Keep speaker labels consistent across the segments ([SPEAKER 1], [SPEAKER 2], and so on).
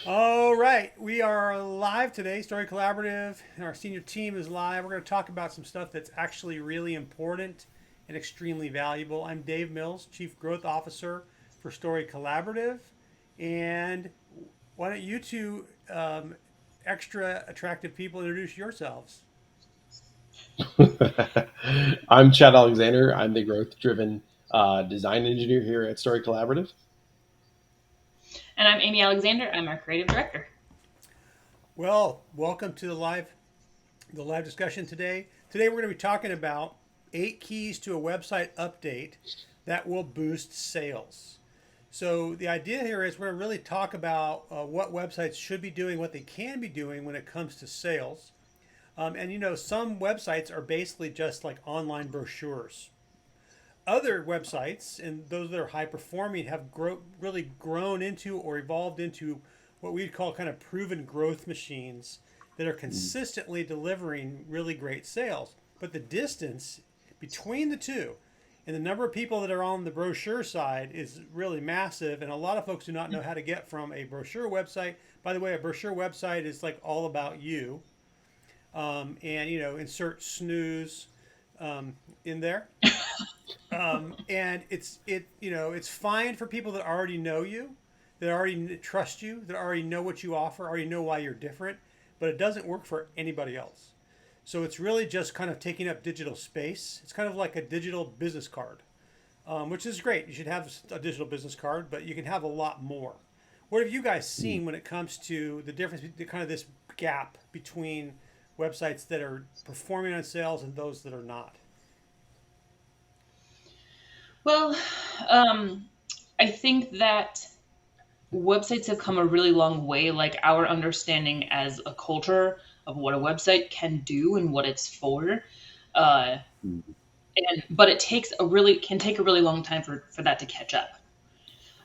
[SPEAKER 1] All right, we are live today. Story Collaborative, our senior team is live. We're going to talk about some stuff that's actually really important and extremely valuable. I'm Dave Mills, Chief Growth Officer for Story Collaborative. And why don't you two extra attractive people introduce yourselves?
[SPEAKER 2] I'm Chad Alexander. I'm the growth driven design engineer here at Story Collaborative.
[SPEAKER 3] And I'm Amy Alexander. I'm our creative director.
[SPEAKER 1] Well, welcome to the live discussion today. Today we're going to be talking about 8 keys to a website update that will boost sales. So the idea here is we're going to really talk about what websites should be doing, what they can be doing when it comes to sales. And some websites are basically just like online brochures. Other websites, and those that are high performing, have really grown into or evolved into what we'd call kind of proven growth machines that are consistently delivering really great sales. But the distance between the two and the number of people that are on the brochure side is really massive. And a lot of folks do not know how to get from a brochure website. By the way, a brochure website is like all about you. And, insert snooze in there. And it's fine for people that already know you, that already trust you, that already know what you offer, already know why you're different, but it doesn't work for anybody else. So it's really just kind of taking up digital space. It's kind of like a digital business card, which is great. You should have a digital business card, but you can have a lot more. What have you guys seen when it comes to the difference, kind of this gap between websites that are performing on sales and those that are not?
[SPEAKER 3] Well, um, I think that websites have come a really long way. Like our understanding as a culture of what a website can do and what it's for. Uh, and but it takes a really can take a really long time for that to catch up.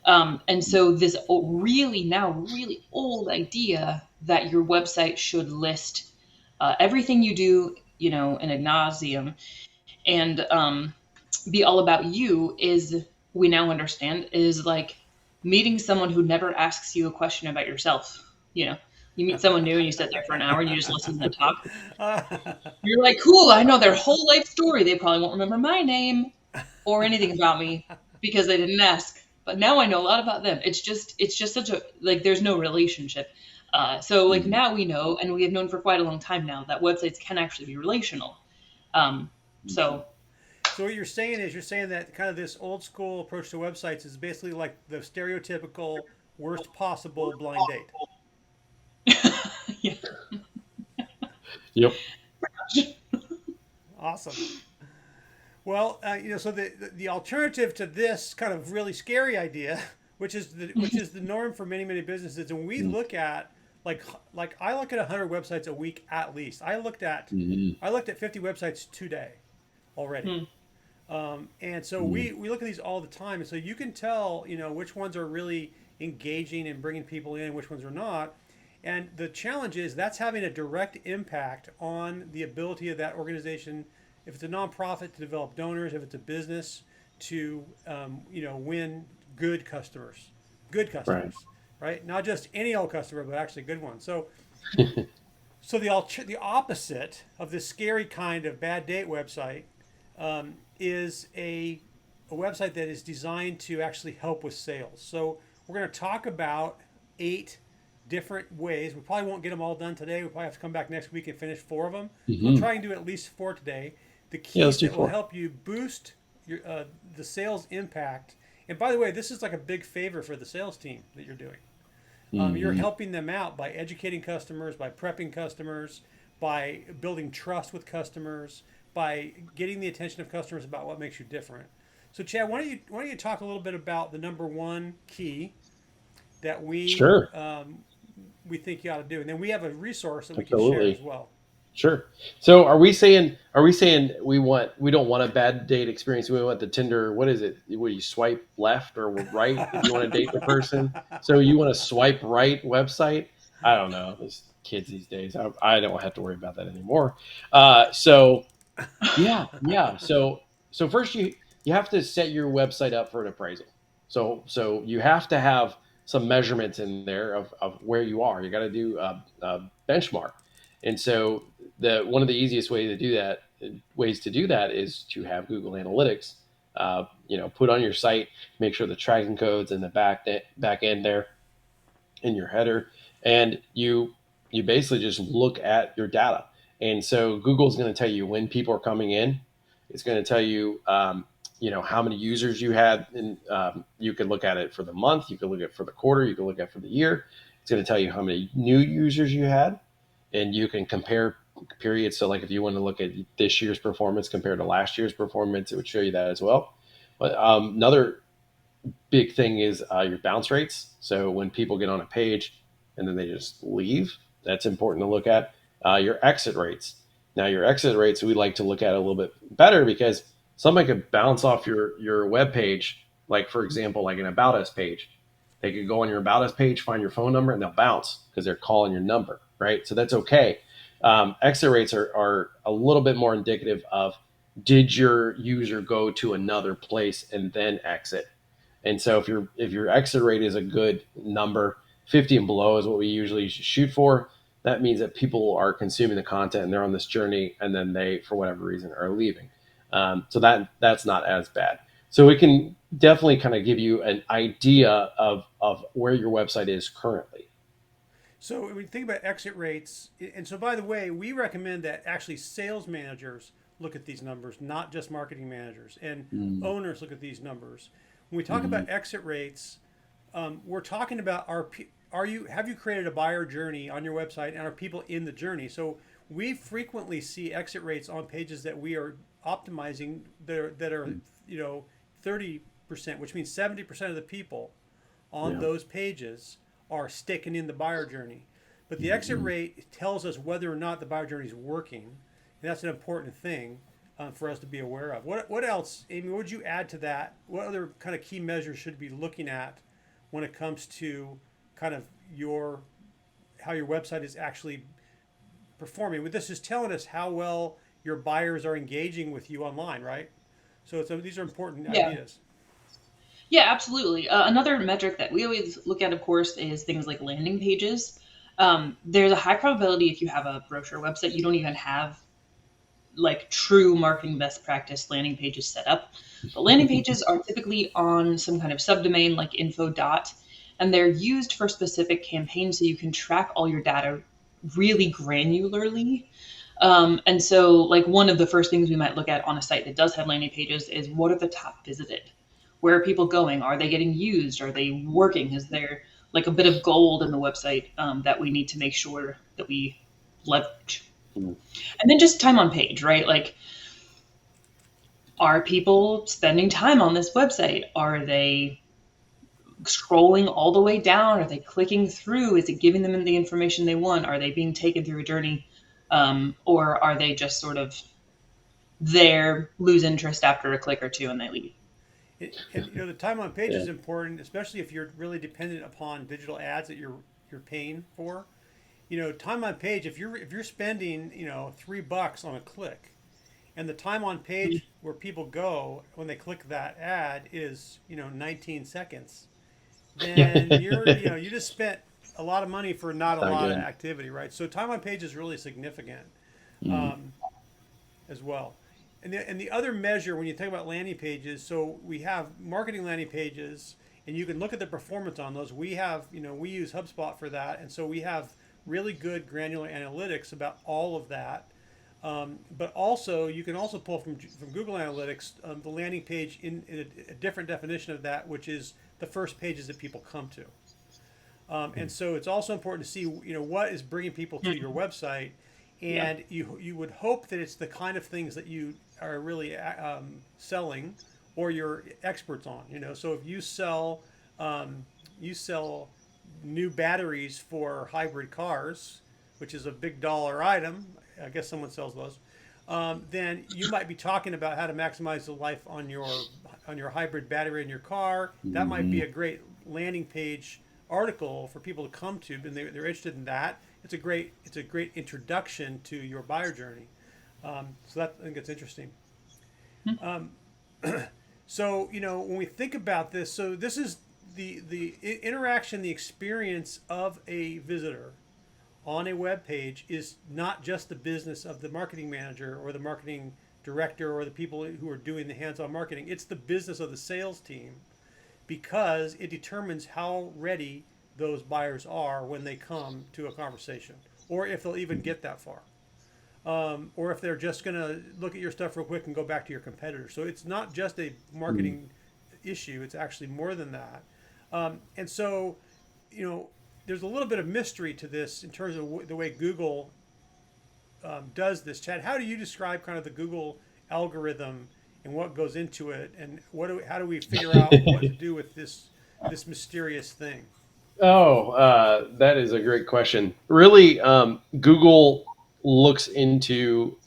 [SPEAKER 3] And so this really now really old idea that your website should list everything you do, in ad nauseum, and be all about you is we now understand is like meeting someone who never asks you a question about yourself. You meet someone new and you sit there for an hour and you just listen to them talk. You're like, cool, I know their whole life story. They probably won't remember my name or anything about me because they didn't ask. But now I know a lot about them. It's just such a like there's no relationship. So like now we know, and we have known for quite a long time now that websites can actually be relational. Um, so
[SPEAKER 1] So what you're saying is you're saying that kind of this old school approach to websites is basically like the stereotypical worst possible blind date.
[SPEAKER 3] yeah.
[SPEAKER 2] Yep.
[SPEAKER 1] Awesome. Well, so the alternative to this kind of really scary idea, which is the norm for many businesses, and we look at like like I look at 100 websites a week at least. I looked at 50 websites today already.
[SPEAKER 3] Hmm.
[SPEAKER 1] And so we look at these all the time, and so you can tell which ones are really engaging and bringing people in, which ones are not. And the challenge is that's having a direct impact on the ability of that organization, if it's a nonprofit, to develop donors, if it's a business, to win good
[SPEAKER 2] Right.
[SPEAKER 1] customers, right? Not just any old customer, but actually good ones. So the opposite of this scary kind of bad date website is a website that is designed to actually help with sales. So we're going to talk about 8 different ways. We probably won't get them all done today. We probably have to come back next week and finish 4 of them. We'll
[SPEAKER 2] Hmm.
[SPEAKER 1] try and do at least 4 today. The
[SPEAKER 2] Yeah, let's
[SPEAKER 1] keys
[SPEAKER 2] do
[SPEAKER 1] that will
[SPEAKER 2] 4.
[SPEAKER 1] help you boost the sales impact. And by the way, this is like a big favor for the sales team that you're doing. You're
[SPEAKER 2] Hmm.
[SPEAKER 1] helping them out by educating customers, by prepping customers, by building trust with customers, by getting the attention of customers about what makes you different. So, Chad, why don't you talk a little bit about the number one key that
[SPEAKER 2] Sure.
[SPEAKER 1] we think you ought to do, and then we have a resource that we can share as
[SPEAKER 2] Absolutely.
[SPEAKER 1] well.
[SPEAKER 2] Sure. So are we saying we don't want a bad date experience? We want the Tinder, what is it? Where you swipe left or right if you want to date the person. So you want to swipe right website? I don't know. These kids these days. I don't have to worry about that anymore. So yeah, yeah. So first you have to set your website up for an appraisal. So you have to have some measurements in there of where you are. You got to do a benchmark. And so the one of the easiest ways to do that is to have Google Analytics, put on your site, make sure the tracking codes in the back end there in your header, and you basically just look at your data. And so Google's going to tell you when people are coming in. It's going to tell you, how many users you had, and you can look at it for the month. You can look at it for the quarter. You can look at it for the year. It's going to tell you how many new users you had, and you can compare periods. So, like if you want to look at this year's performance compared to last year's performance, it would show you that as well. But another big thing is your bounce rates. So when people get on a page and then they just leave, that's important to look at. Your exit rates. Now, your exit rates we like to look at a little bit better because somebody could bounce off your web page, like for example, like an About Us page. They could go on your About Us page, find your phone number, and they'll bounce because they're calling your number, right? So that's okay. Exit rates are a little bit more indicative of, did your user go to another place and then exit? And so if your exit rate is a good number, 50 and below is what we usually shoot for. That means that people are consuming the content and they're on this journey, and then they, for whatever reason, are leaving. So that's not as bad. So it can definitely kind of give you an idea of where your website is currently.
[SPEAKER 1] So when you think about exit rates, and so by the way, we recommend that actually sales managers look at these numbers, not just marketing managers, and owners look at these numbers. When we talk about exit rates, we're talking about have you created a buyer journey on your website, and are people in the journey? So we frequently see exit rates on pages that we are optimizing that are 30%, which means 70% of the people on those pages are sticking in the buyer journey. But the exit rate tells us whether or not the buyer journey is working, and that's an important thing for us to be aware of. What else, Amy? What would you add to that? What other kind of key measures should we be looking at when it comes to kind of how your website is actually performing? This is telling us how well your buyers are engaging with you online, right? So these are important ideas.
[SPEAKER 3] Yeah, absolutely. Another metric that we always look at, of course, is things like landing pages. There's a high probability if you have a brochure website, you don't even have like true marketing best practice landing pages set up. But landing pages are typically on some kind of subdomain like info. And they're used for specific campaigns, so you can track all your data really granularly. And so like one of the first things we might look at on a site that does have landing pages is, what are the top visited? Where are people going? Are they getting used? Are they working? Is there like a bit of gold in the website that we need to make sure that we leverage? And then just time on page, right? Like, are people spending time on this website? Are they scrolling all the way down? Are they clicking through? Is it giving them the information they want? Are they being taken through a journey? Or are they just sort of there, lose interest after a click or two, and they leave?
[SPEAKER 1] The time on page is important, especially if you're really dependent upon digital ads that you're paying for. Time on page, if you're spending $3 on a click, and the time on page where people go when they click that ad is 19 seconds, then you just spent a lot of money for not a lot of activity, right? So time on page is really significant as well. And the other measure when you think about landing pages, so we have marketing landing pages, and you can look at the performance on those. We have, we use HubSpot for that, and so we have really good granular analytics about all of that. But also, you can also pull from Google Analytics the landing page in a different definition of that, which is the first pages that people come to. And so it's also important to see, what is bringing people to your website. And you would hope that it's the kind of things that you are really selling or you're experts on. So if you sell new batteries for hybrid cars, which is a big dollar item, I guess someone sells those. Then you might be talking about how to maximize the life on your hybrid battery in your car. That might be a great landing page article for people to come to, and they're interested in that. It's a great introduction to your buyer journey. So that, I think it's interesting. So when we think about this, so this is interaction, the experience of a visitor on a web page is not just the business of the marketing manager or the marketing director or the people who are doing the hands-on marketing. It's the business of the sales team, because it determines how ready those buyers are when they come to a conversation, or if they'll even get that far, or if they're just going to look at your stuff real quick and go back to your competitor. So it's not just a marketing issue; it's actually more than that. And so, there's a little bit of mystery to this in terms of the way Google does this. Chad, how do you describe kind of the Google algorithm and what goes into it, and how do we figure out what to do with this mysterious thing?
[SPEAKER 2] Oh, that is a great question. Really, Google looks into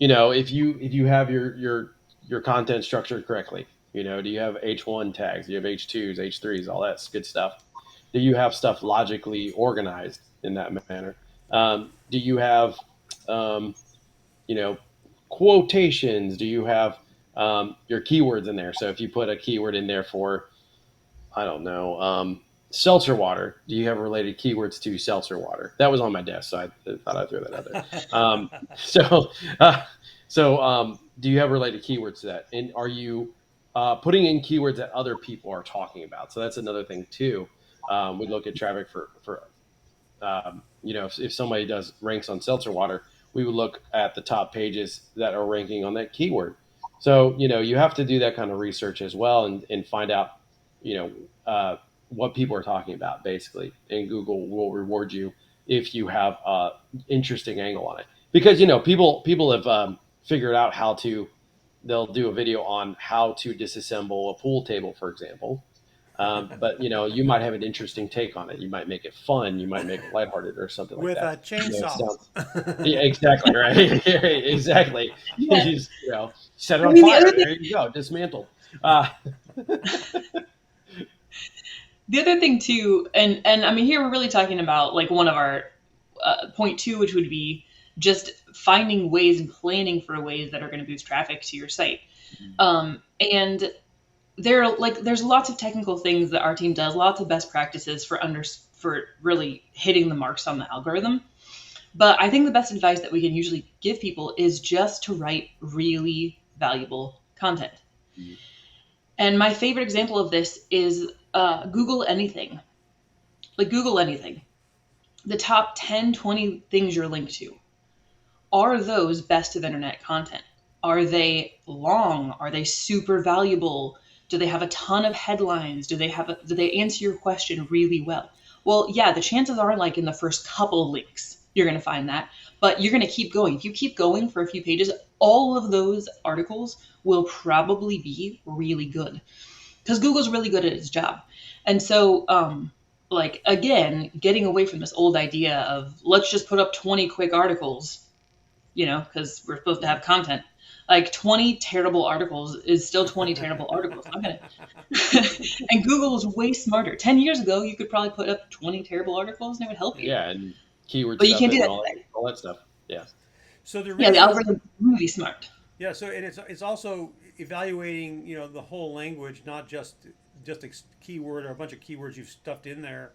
[SPEAKER 2] if you have your content structured correctly. Do you have H1 tags? Do you have H2s, H3s, all that good stuff? Do you have stuff logically organized in that manner? Do you have you know quotations? Do you have your keywords in there? So if you put a keyword in there for, I don't know, seltzer water, do you have related keywords to seltzer water? That was on my desk, so I thought I'd throw that out there. So, do you have related keywords to that? And are you putting in keywords that other people are talking about? So that's another thing too. We look at traffic for if somebody does ranks on seltzer water, we would look at the top pages that are ranking on that keyword. So, you have to do that kind of research as well, and find out, what people are talking about, basically. And Google will reward you if you have a interesting angle on it. Because, people have figured out they'll do a video on how to disassemble a pool table, for example. But you might have an interesting take on it. You might make it fun. You might make it lighthearted or something like
[SPEAKER 1] With
[SPEAKER 2] that.
[SPEAKER 1] a chainsaw.
[SPEAKER 2] Yeah, exactly, right. Exactly. You
[SPEAKER 3] Yeah.
[SPEAKER 2] just, set it
[SPEAKER 3] I
[SPEAKER 2] on
[SPEAKER 3] mean, the
[SPEAKER 2] fire.
[SPEAKER 3] other thing,
[SPEAKER 2] There you go, dismantled. Uh,
[SPEAKER 3] the other thing too, and I mean, here we're really talking about like one of our point two, which would be just finding ways and planning for ways that are going to boost traffic to your site. And there's lots of technical things that our team does, lots of best practices for really hitting the marks on the algorithm. But I think the best advice that we can usually give people is just to write really valuable content.
[SPEAKER 2] Mhm.
[SPEAKER 3] And my favorite example of this is Google anything. Like Google anything. The top 10, 20 things you're linked to. Are those best of internet content? Are they long? Are they super valuable? Do they have a ton of headlines? Do they answer your question really well? Well, yeah, the chances are like in the first couple links, you're going to find that, but you're going to keep going. If you keep going for a few pages, all of those articles will probably be really good, because Google's really good at its job. And so, again, getting away from this old idea of let's just put up 20 quick articles, because we're supposed to have content. Like 20 terrible articles is still 20 terrible articles. And Google is way smarter. 10 years ago, you could probably put up 20 terrible articles and it would help you.
[SPEAKER 2] yeah, and keyword
[SPEAKER 3] But you
[SPEAKER 2] stuff
[SPEAKER 3] can't do
[SPEAKER 2] and
[SPEAKER 3] that
[SPEAKER 2] all, all that stuff. Yeah.
[SPEAKER 1] So the
[SPEAKER 3] Yeah, the
[SPEAKER 1] reason,
[SPEAKER 3] algorithm is really smart.
[SPEAKER 1] yeah. So and it's also evaluating the whole language, not just a keyword or a bunch of keywords you've stuffed in there,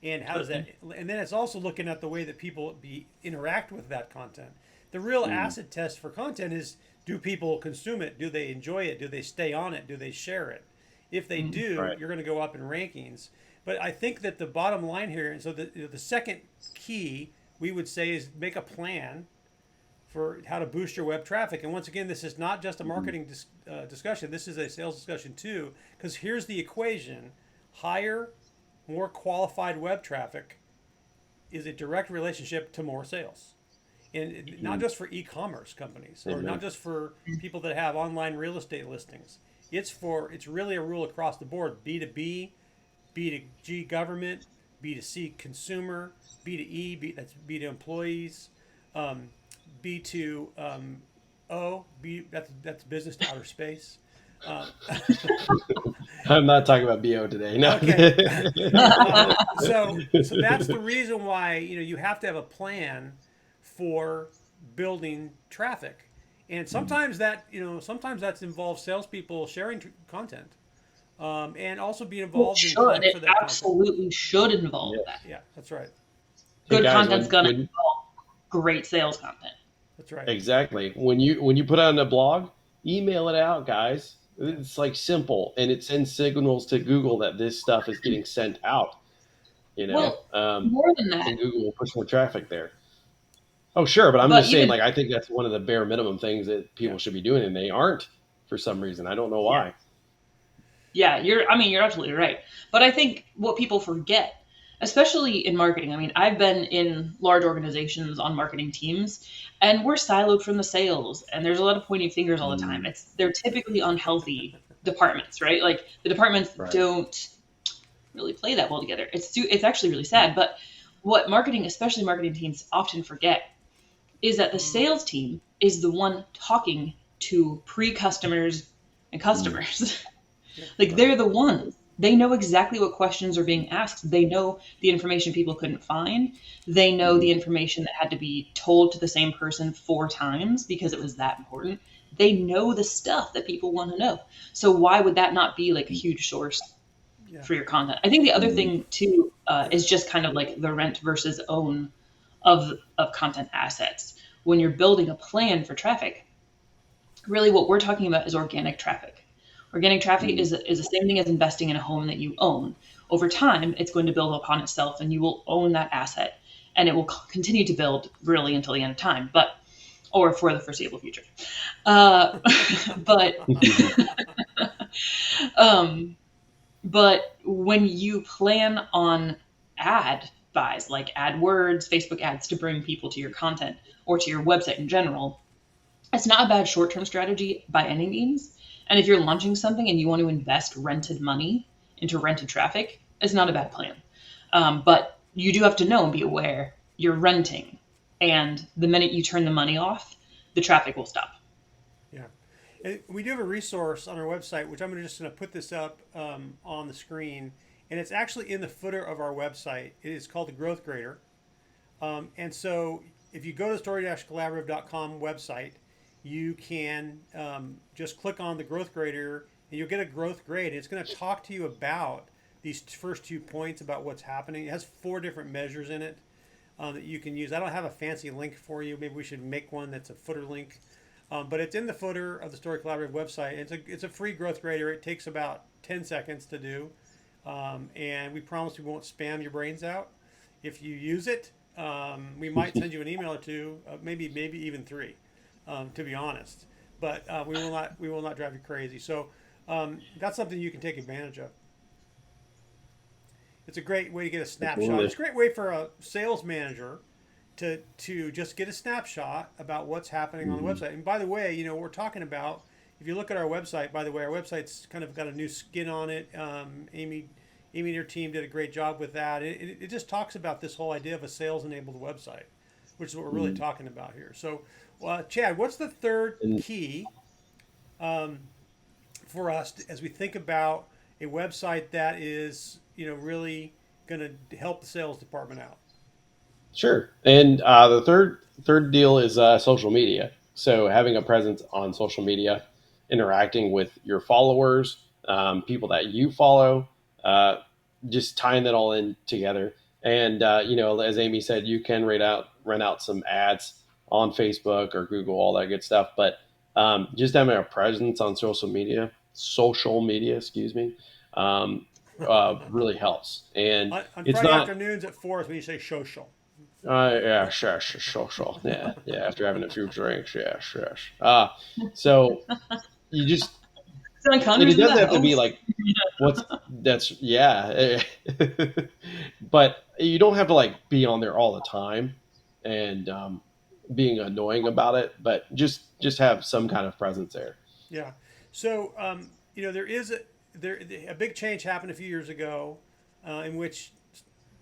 [SPEAKER 1] and how does that? And then it's also looking at the way that people interact with that content. The real acid test for content is: do people consume it? Do they enjoy it? Do they stay on it? Do they share it? If they do,
[SPEAKER 2] Right.
[SPEAKER 1] you're going to go up in rankings. But I think that the bottom line here, and so the second key we would say is make a plan for how to boost your web traffic. And once again, this is not just a marketing discussion. This is a sales discussion too, because here's the equation: higher, more qualified web traffic is a direct relationship to more sales. And not just for e-commerce companies, or not just for people that have online real estate listings. It's really a rule across the board: B2B, B2G government, B2C consumer, B2E, that's B to employees, B to that's business to outer space. Uh,
[SPEAKER 2] I'm not talking about BO today. No.
[SPEAKER 1] Okay. so that's the reason why you have to have a plan for building traffic, and sometimes that sometimes that's involves salespeople sharing content. and also be
[SPEAKER 3] Well,
[SPEAKER 1] involved in
[SPEAKER 3] should
[SPEAKER 1] planning
[SPEAKER 3] it
[SPEAKER 1] for that content.
[SPEAKER 3] absolutely should involve that.
[SPEAKER 2] Yes.
[SPEAKER 1] Yeah, that's right.
[SPEAKER 2] Hey
[SPEAKER 3] Good
[SPEAKER 2] guys,
[SPEAKER 3] content's
[SPEAKER 2] when
[SPEAKER 3] gonna
[SPEAKER 2] when
[SPEAKER 3] involve great sales content.
[SPEAKER 1] That's right.
[SPEAKER 2] exactly when you put out a blog, email it out, guys.
[SPEAKER 1] Yeah,
[SPEAKER 2] It's like simple, and it sends signals to Google that this stuff is getting sent out.
[SPEAKER 1] yeah,
[SPEAKER 3] Well, more than that,
[SPEAKER 2] And Google will push more traffic there. Oh, sure, but I'm
[SPEAKER 3] but
[SPEAKER 2] just saying,
[SPEAKER 3] even
[SPEAKER 2] like, I think that's one of the bare minimum things that
[SPEAKER 1] yeah,
[SPEAKER 2] people should be doing, and they aren't for some reason. I don't know
[SPEAKER 3] yeah,
[SPEAKER 2] why.
[SPEAKER 3] yeah, you're absolutely right. But I think what people forget, especially in marketing, I mean, I've been in large organizations on marketing teams, and we're siloed from the sales, and there's a lot of pointing fingers all the time.
[SPEAKER 2] Mm,
[SPEAKER 3] They're typically unhealthy departments, right? Like the departments
[SPEAKER 2] right.
[SPEAKER 3] don't really play that well together. It's actually really sad. But what marketing, especially marketing teams, often forget is that the sales team is the one talking to pre-customers and
[SPEAKER 2] Mm,
[SPEAKER 3] customers.
[SPEAKER 1] yeah,
[SPEAKER 3] Like
[SPEAKER 2] right.
[SPEAKER 3] they're the ones. They know exactly what questions are being asked. They know the information people couldn't find. They know
[SPEAKER 2] Mm,
[SPEAKER 3] the information that had to be told to the same person 4 times because it was that important. They know the stuff that people want to know. So why would that not be like a huge source
[SPEAKER 1] yeah,
[SPEAKER 3] for your content? I think the other
[SPEAKER 2] mm,
[SPEAKER 3] thing too is just kind of like the rent versus own of content assets. When you're building a plan for traffic, really what we're talking about is organic traffic. Organic traffic
[SPEAKER 2] mm.
[SPEAKER 3] is the same thing as investing in a home that you own. Over time, it's going to build upon itself and you will own that asset and it will continue to build really until the end of time, but or for the foreseeable future. Uh, but um, but when you plan on ad buys like AdWords, Facebook ads to bring people to your content or to your website in general, it's not a bad short term strategy by any means. And if you're launching something and you want to invest rented money into rented traffic, it's not a bad plan. But you do have to know and be aware you're renting. And the minute you turn the money off, the traffic will stop.
[SPEAKER 1] yeah. And we do have a resource on our website, which I'm just going to put this up on the screen, and it's actually in the footer of our website. It is called the Growth Grader. And so if you go to the story-collaborative.com website, you can just click on the growth grader and you'll get a growth grade. It's going to talk to you about these first 2 points about what's happening. It has 4 different measures in it that you can use. I don't have a fancy link for you. Maybe we should make one that's a footer link. But it's in the footer of the Story Collaborative website. It's a free growth grader. It takes about 10 seconds to do. And we promise we won't spam your brains out. If you use it, we might send you an email or two, maybe even 3, to be honest. But we will not drive you crazy. So that's something you can take advantage of. It's a great way to get a snapshot.
[SPEAKER 2] Absolutely.
[SPEAKER 1] It's a great way for a sales manager to just get a snapshot about what's happening on the
[SPEAKER 2] Mm,
[SPEAKER 1] website. And by the way, what we're talking about, if you look at our website, by the way, our website's kind of got a new skin on it. Amy and her team did a great job with that. It just talks about this whole idea of a sales enabled website, which is what we're really
[SPEAKER 2] mm.
[SPEAKER 1] talking about here. So, Chad, what's the third
[SPEAKER 2] And
[SPEAKER 1] key for us as we think about a website that is, really going to help the sales department out?
[SPEAKER 2] sure. And the third deal is social media. So having a presence on social media, interacting with your followers, people that you follow, uh, just tying that all in together. And as Amy said, you can rent out some ads on Facebook or Google, all that good stuff. But just having a presence on social media, excuse me, really helps. And
[SPEAKER 1] On
[SPEAKER 2] it's
[SPEAKER 1] Friday
[SPEAKER 2] not
[SPEAKER 1] afternoons at 4 is when you say social.
[SPEAKER 2] yeah, sure. Yeah, yeah. After having a few drinks, yes, yes. So you just,
[SPEAKER 3] Selling
[SPEAKER 2] and it
[SPEAKER 3] condoms in the
[SPEAKER 2] doesn't have to be
[SPEAKER 3] house.
[SPEAKER 2] like yeah, but you don't have to like be on there all the time and being annoying about it, but just have some kind of presence there.
[SPEAKER 1] Yeah. So, there is a big change happened a few years ago, in which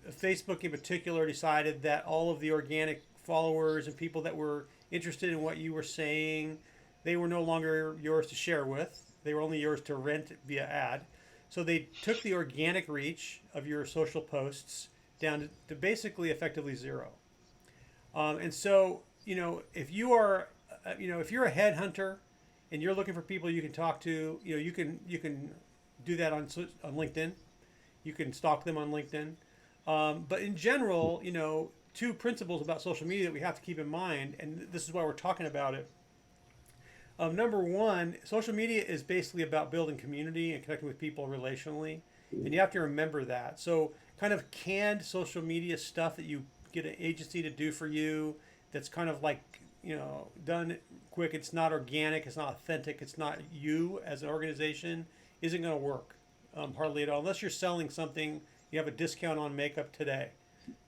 [SPEAKER 1] Facebook in particular decided that all of the organic followers and people that were interested in what you were saying, they were no longer yours to share with. They were only yours to rent via ad. So they took the organic reach of your social posts down to basically effectively zero. And so, if you're a headhunter and you're looking for people you can talk to, you can do that on LinkedIn. You can stalk them on LinkedIn. But in general, two principles about social media that we have to keep in mind, and this is why we're talking about it. Number one, social media is basically about building community and connecting with people relationally, and you have to remember that. So, kind of canned social media stuff that you get an agency to do for you, that's kind of like done quick. It's not organic. It's not authentic. It's not you as an organization. Isn't going to work hardly at all unless you're selling something. You have a discount on makeup today,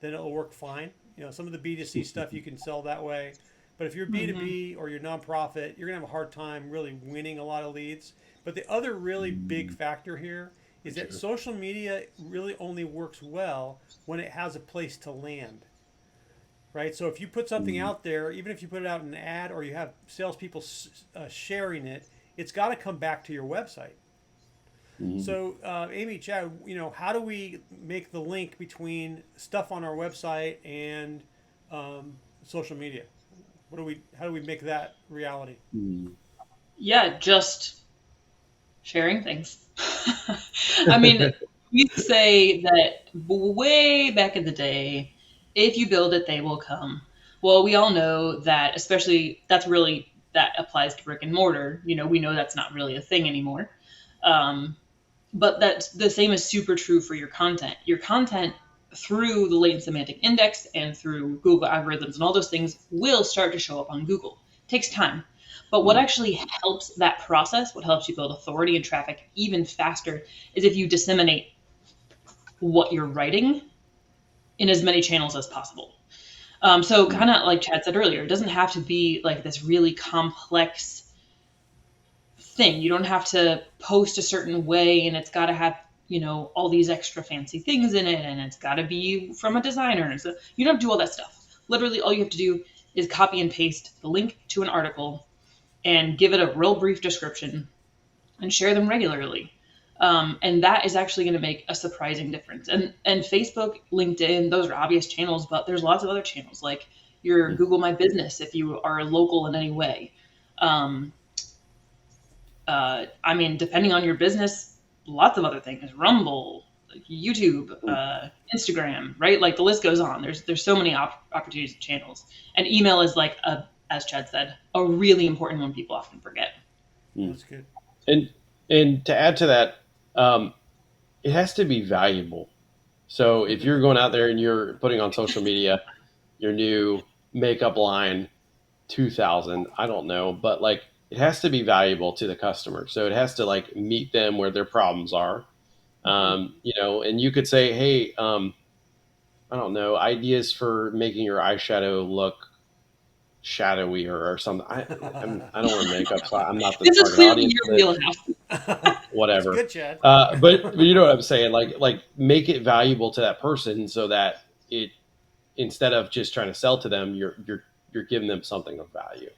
[SPEAKER 1] then it'll work fine. Some of the B2C stuff you can sell that way. But if you're B2B or you're nonprofit, you're going to have a hard time really winning a lot of leads. But the other really big factor here is that social media really only works well when it has a place to land, right? So if you put something out there, even if you put it out in an ad or you have salespeople sharing it, it's got to come back to your website. So, Amy, Chad, how do we make the link between stuff on our website and social media? How do we make that reality?
[SPEAKER 3] Yeah, just sharing things. I mean, we say that way back in the day, if you build it, they will come. Well, we all know that, especially that applies to brick and mortar. We know that's not really a thing anymore. But that's the same is super true for your content. Your content, through the latent semantic index and through Google algorithms and all those things, will start to show up on Google. It takes time. But what actually helps that process, what helps you build authority and traffic even faster, is if you disseminate what you're writing in as many channels as possible. So kind of like Chad said earlier, it doesn't have to be like this really complex thing. You don't have to post a certain way and it's got to have all these extra fancy things in it, and it's got to be from a designer. So you don't have to do all that stuff. Literally all you have to do is copy and paste the link to an article and give it a real brief description and share them regularly. And that is actually going to make a surprising difference. And Facebook, LinkedIn, those are obvious channels, but there's lots of other channels like your Google My Business if you are local in any way. Depending on your business, lots of other things, Rumble, YouTube, Instagram, right? Like the list goes on. There's so many opportunities and channels. And email is like, as Chad said, a really important one people often forget.
[SPEAKER 1] That's good.
[SPEAKER 2] And to add to that, it has to be valuable. So if you're going out there and you're putting on social media, your new makeup line, 2000, I don't know, but like, it has to be valuable to the customer. So it has to like meet them where their problems are. And you could say, hey, I don't know, ideas for making your eyeshadow look shadowy or something. I don't want to make up. So I'm not the
[SPEAKER 3] this is
[SPEAKER 2] target
[SPEAKER 3] clearly
[SPEAKER 2] audience.
[SPEAKER 3] your wheelhouse.
[SPEAKER 2] Whatever.
[SPEAKER 1] That's good, Chad.
[SPEAKER 2] But you know what I'm saying? Like make it valuable to that person so that it, instead of just trying to sell to them, you're giving them something of value.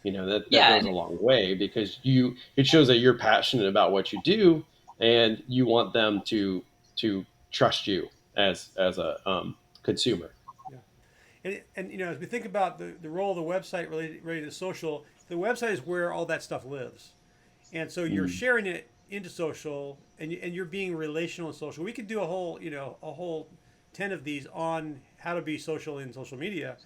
[SPEAKER 2] That goes a long way because it shows that you're passionate about what you do and you want them to trust you as a consumer.
[SPEAKER 1] Yeah. And as we think about the role of the website related to social, the website is where all that stuff lives. And so you're sharing it into social and you're being relational in social. We could do a whole 10 of these on how to be social in social media.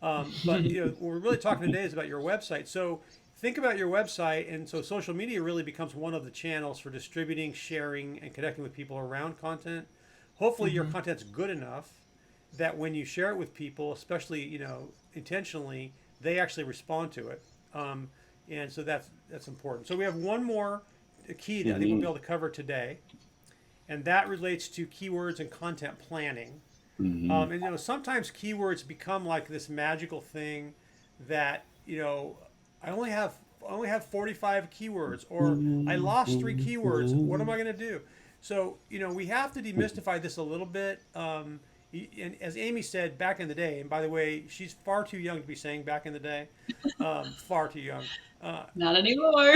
[SPEAKER 1] But what we're really talking today is about your website. So think about your website, and so social media really becomes one of the channels for distributing, sharing, and connecting with people around content. Hopefully, your content's good enough that when you share it with people, especially intentionally, they actually respond to it. And so that's important. So we have one more key that I think we'll be able to cover today, and that relates to keywords and content planning. And sometimes keywords become like this magical thing that I only have 45 keywords, or I lost 3 keywords. What am I going to do? So we have to demystify this a little bit. And as Amy said, back in the day, and by the way, she's far too young to be saying back in the day, far too young.
[SPEAKER 3] Not anymore.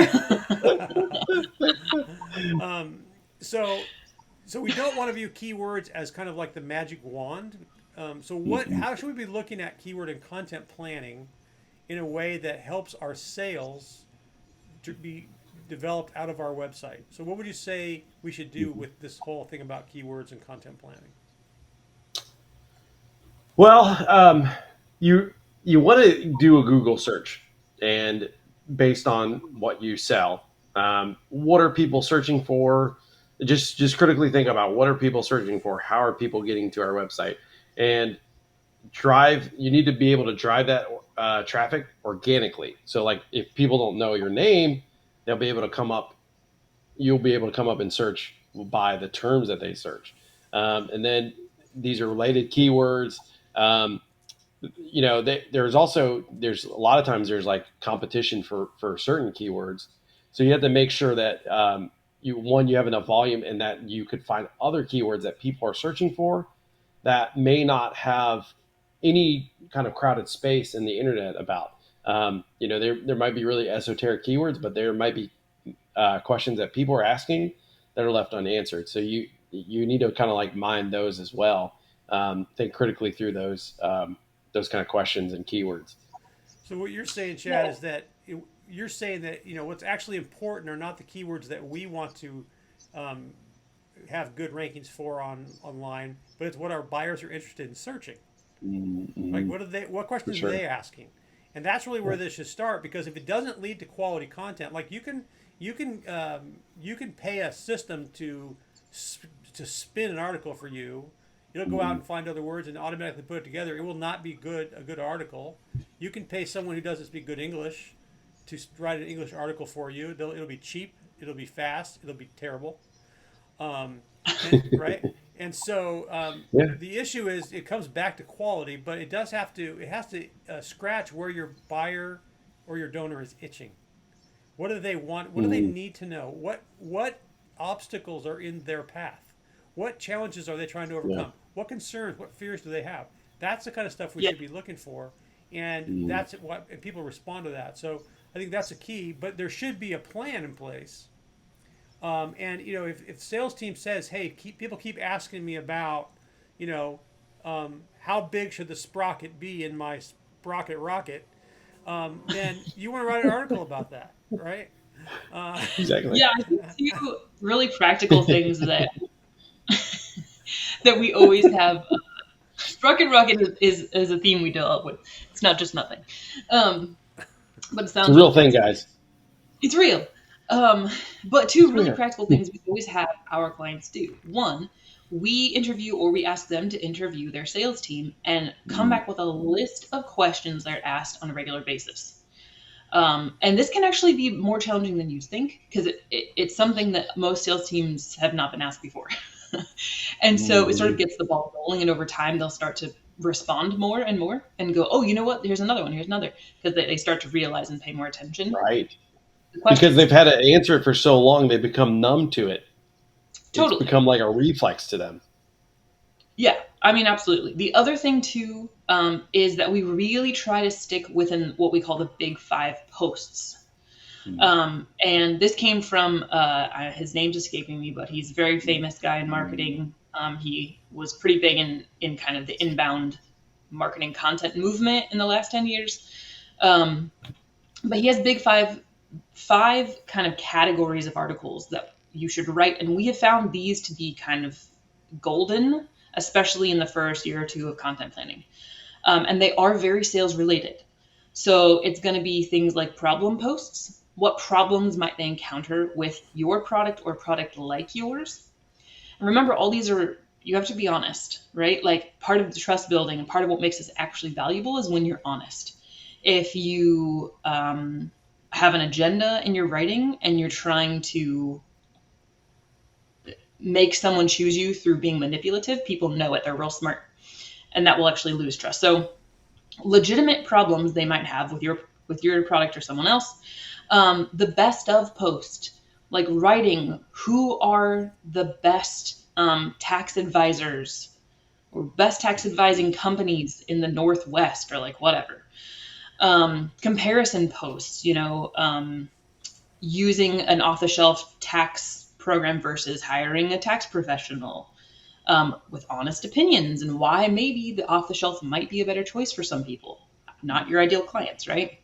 [SPEAKER 1] So we don't want to view keywords as kind of like the magic wand. How should we be looking at keyword and content planning in a way that helps our sales to be developed out of our website. So what would you say we should do with this whole thing about keywords and content planning?
[SPEAKER 2] Well, you want to do a Google search, and based on what you sell, what are people searching for? Just critically think about what are people searching for? How are people getting to our website? And drive. You need to be able to drive that traffic organically. So, like, if people don't know your name, they'll be able to come up. You'll be able to come up and search by the terms that they search, and then these are related keywords. Um, there's a lot of times there's like competition for certain keywords, so you have to make sure that you have enough volume and that you could find other keywords that people are searching for that may not have any kind of crowded space in the internet about. There might be really esoteric keywords, but there might be questions that people are asking that are left unanswered. So you need to kind of like mine those as well. Think critically through those kind of questions and keywords.
[SPEAKER 1] So what you're saying, Chad, is that you're saying that what's actually important are not the keywords that we want to um, have good rankings for online, but it's what our buyers are interested in searching. Like
[SPEAKER 2] Mm-hmm.
[SPEAKER 1] what
[SPEAKER 2] For
[SPEAKER 1] questions are
[SPEAKER 2] sure.
[SPEAKER 1] they asking? And that's really where this should start, because if it doesn't lead to quality content, like you can pay a system to spin an article for you. It'll go out
[SPEAKER 2] Mm-hmm.
[SPEAKER 1] and find other words and automatically put it together. It will not be a good article. You can pay someone who doesn't speak good English to write an English article for you. It'll be cheap. It'll be fast. It'll be terrible. Right? And so
[SPEAKER 2] Yeah.
[SPEAKER 1] the issue is it comes back to quality, but it has to scratch where your buyer or your donor is itching. What do they want? What do they
[SPEAKER 2] Mm-hmm.
[SPEAKER 1] need to know? What obstacles are in their path? What challenges are they trying to
[SPEAKER 2] Yeah.
[SPEAKER 1] overcome? What concerns, what fears do they have? That's the kind of stuff we
[SPEAKER 3] Yeah.
[SPEAKER 1] should be looking for, and
[SPEAKER 2] Mm-hmm.
[SPEAKER 1] and people respond to that. So I think that's a key. But there should be a plan in place. And if the sales team says, "Hey, people keep asking me about, you know, how big should the sprocket be in my sprocket rocket," then you want to write an article about that, right? Uh,
[SPEAKER 2] Exactly.
[SPEAKER 3] Yeah, I think two really practical things that we always have. Sprocket Rocket is a theme we develop with. It's not just nothing. Um, but it
[SPEAKER 2] It's a
[SPEAKER 3] sounds
[SPEAKER 2] real
[SPEAKER 3] really
[SPEAKER 2] thing,
[SPEAKER 3] fancy.
[SPEAKER 2] guys.
[SPEAKER 3] It's real. But
[SPEAKER 2] It's
[SPEAKER 3] two really
[SPEAKER 2] real.
[SPEAKER 3] practical things we always have our clients do. One, we interview or we ask them to interview their sales team and come
[SPEAKER 2] Mm-hmm.
[SPEAKER 3] back with a list of questions they're asked on a regular basis. And this can actually be more challenging than you think, because it's something that most sales teams have not been asked before. And so it sort of
[SPEAKER 2] Mm-hmm.
[SPEAKER 3] gets the ball rolling, and over time they'll start to respond more and more and go, oh, you know what? Here's another one. Here's another. Because they start to realize and pay more attention to
[SPEAKER 2] Right.
[SPEAKER 3] the
[SPEAKER 2] Because they've
[SPEAKER 3] questions.
[SPEAKER 2] had to answer it for so long, they become numb to it. It's
[SPEAKER 3] Totally.
[SPEAKER 2] become like a reflex to them.
[SPEAKER 3] Yeah, I mean, absolutely. The other thing too is that we really try to stick within what we call the big five posts. And this came from his name's escaping me, but he's a very famous guy in marketing. He was pretty big in kind of the inbound marketing content movement in the last 10 years. Um, but he has big five kind of categories of articles that you should write, and we have found these to be kind of golden, especially in the first year or two of content planning. And they are very sales related. So it's going to be things like problem posts. What problems might they encounter with your product or product like yours? And remember, all these are, you have to be honest, right? Like, part of the trust building and part of what makes this actually valuable is when you're honest. If you have an agenda in your writing and you're trying to make someone choose you through being manipulative, people know it. They're real smart. And that will actually lose trust. So legitimate problems they might have with your product or someone else. The best of post, like writing who are the best tax advisors or best tax advising companies in the Northwest, or like whatever. Comparison posts, using an off-the-shelf tax program versus hiring a tax professional, with honest opinions and why maybe the off-the-shelf might be a better choice for some people, not your ideal clients, right?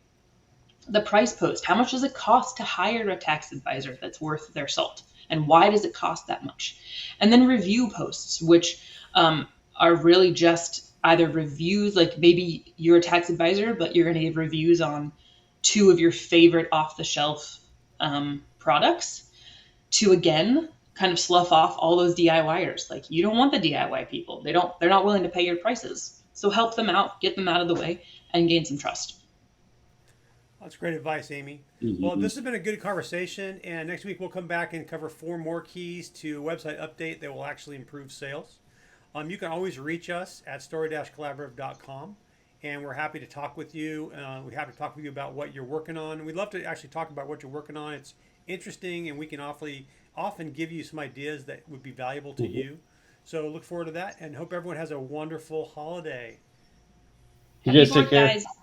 [SPEAKER 3] the price post. How much does it cost to hire a tax advisor that's worth their salt? And why does it cost that much? And then review posts, which are really just either reviews, like maybe you're a tax advisor, but you're going to give reviews on 2 of your favorite off the shelf products, to again kind of slough off all those DIYers. Like, you don't want the DIY people. They're not willing to pay your prices. So help them out, get them out of the way, and gain some trust.
[SPEAKER 1] That's great advice, Amy.
[SPEAKER 2] Mm-hmm.
[SPEAKER 1] Well, this has been a good conversation, and next week we'll come back and cover 4 more keys to a website update that will actually improve sales. You can always reach us at story-collaborative.com, and we're happy to talk with you. We're happy to talk with you about what you're working on. We'd love to actually talk about what you're working on. It's interesting, and we can often give you some ideas that would be valuable to you. So look forward to that, and hope everyone has a wonderful holiday.
[SPEAKER 2] You guys
[SPEAKER 3] Happy
[SPEAKER 2] take care.
[SPEAKER 3] Fourth, guys.